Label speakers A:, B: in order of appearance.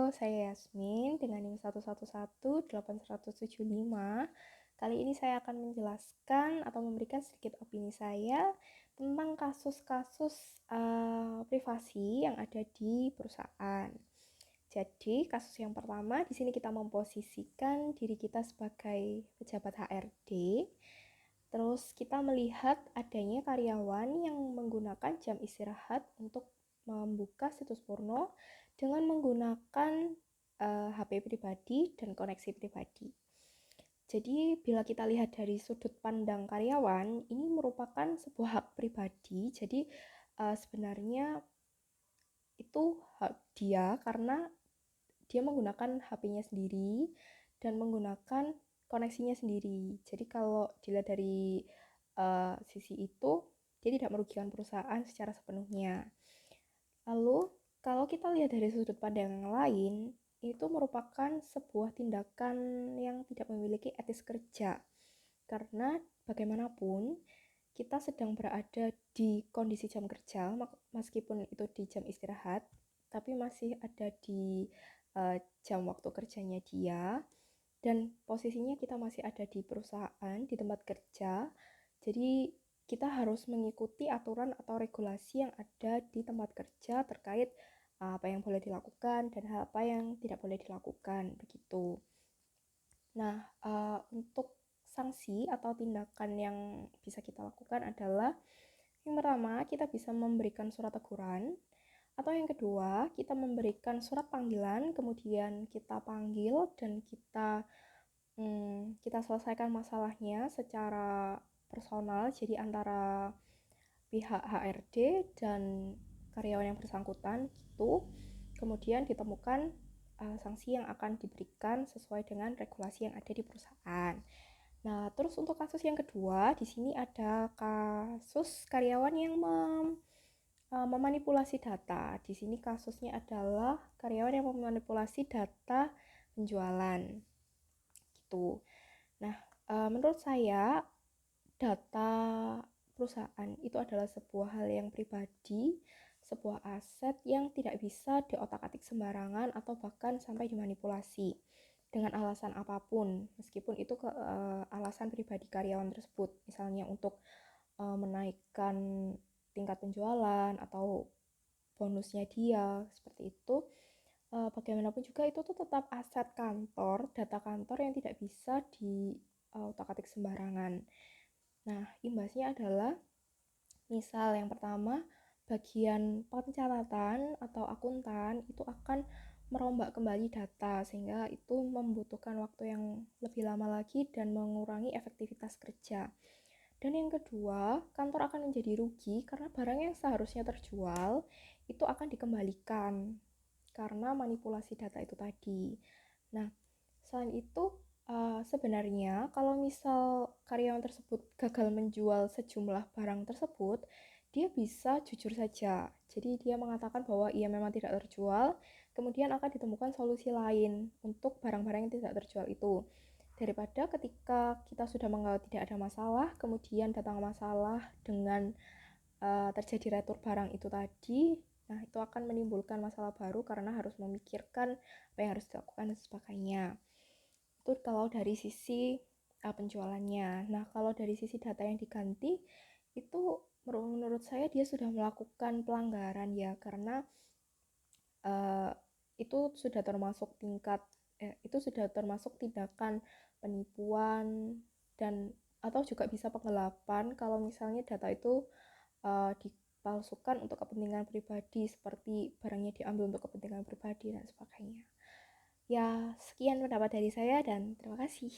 A: saya Yasmin dengan NIM 1118875. Kali ini saya akan menjelaskan atau memberikan sedikit opini saya tentang kasus-kasus privasi yang ada di perusahaan. Jadi, kasus yang pertama di sini kita memposisikan diri kita sebagai pejabat HRD. Terus kita melihat adanya karyawan yang menggunakan jam istirahat untuk membuka situs porno dengan menggunakan HP pribadi dan koneksi pribadi. Jadi bila kita lihat dari sudut pandang karyawan, ini merupakan sebuah hak pribadi. Jadi sebenarnya itu hak dia karena dia menggunakan HP-nya sendiri dan menggunakan koneksinya sendiri. Jadi kalau dilihat dari sisi itu, dia tidak merugikan perusahaan secara sepenuhnya. Lalu, kalau kita lihat dari sudut pandang yang lain, itu merupakan sebuah tindakan yang tidak memiliki etis kerja. Karena bagaimanapun, kita sedang berada di kondisi jam kerja, meskipun itu di jam istirahat, tapi masih ada di jam waktu kerjanya dia, dan posisinya kita masih ada di perusahaan, di tempat kerja. Jadi kita harus mengikuti aturan atau regulasi yang ada di tempat kerja terkait apa yang boleh dilakukan dan apa yang tidak boleh dilakukan, begitu. Nah, untuk sanksi atau tindakan yang bisa kita lakukan adalah yang pertama, kita bisa memberikan surat teguran, atau yang kedua, kita memberikan surat panggilan, kemudian kita panggil dan kita selesaikan masalahnya secara personal, jadi antara pihak HRD dan karyawan yang bersangkutan gitu. Kemudian ditemukan sanksi yang akan diberikan sesuai dengan regulasi yang ada di perusahaan. Nah, terus untuk kasus yang kedua, di sini ada kasus karyawan yang memanipulasi data. Di sini kasusnya adalah karyawan yang memanipulasi data penjualan. Gitu. Nah, menurut saya data perusahaan itu adalah sebuah hal yang pribadi, sebuah aset yang tidak bisa diotak-atik sembarangan atau bahkan sampai dimanipulasi dengan alasan apapun, meskipun itu alasan pribadi karyawan tersebut, misalnya untuk menaikkan tingkat penjualan atau bonusnya dia, seperti itu. Bagaimanapun juga itu tuh tetap aset kantor, data kantor yang tidak bisa diotak-atik sembarangan. Nah, imbasnya adalah misal yang pertama, bagian pencatatan atau akuntan itu akan merombak kembali data sehingga itu membutuhkan waktu yang lebih lama lagi dan mengurangi efektivitas kerja. Dan yang kedua, kantor akan menjadi rugi karena barang yang seharusnya terjual itu akan dikembalikan karena manipulasi data itu tadi. Nah, selain itu sebenarnya kalau misal karyawan tersebut gagal menjual sejumlah barang tersebut, dia bisa jujur saja. Jadi dia mengatakan bahwa ia memang tidak terjual, kemudian akan ditemukan solusi lain untuk barang-barang yang tidak terjual itu. Daripada ketika kita sudah menganggap tidak ada masalah, kemudian datang masalah dengan terjadi retur barang itu tadi, nah itu akan menimbulkan masalah baru karena harus memikirkan apa yang harus dilakukan dan sebagainya. Itu kalau dari sisi penjualannya. Nah, kalau dari sisi data yang diganti, itu menurut saya dia sudah melakukan pelanggaran ya, karena itu sudah termasuk itu sudah termasuk tindakan penipuan dan atau juga bisa penggelapan kalau misalnya data itu dipalsukan untuk kepentingan pribadi, seperti barangnya diambil untuk kepentingan pribadi dan sebagainya. Ya, sekian pendapat dari saya dan terima kasih.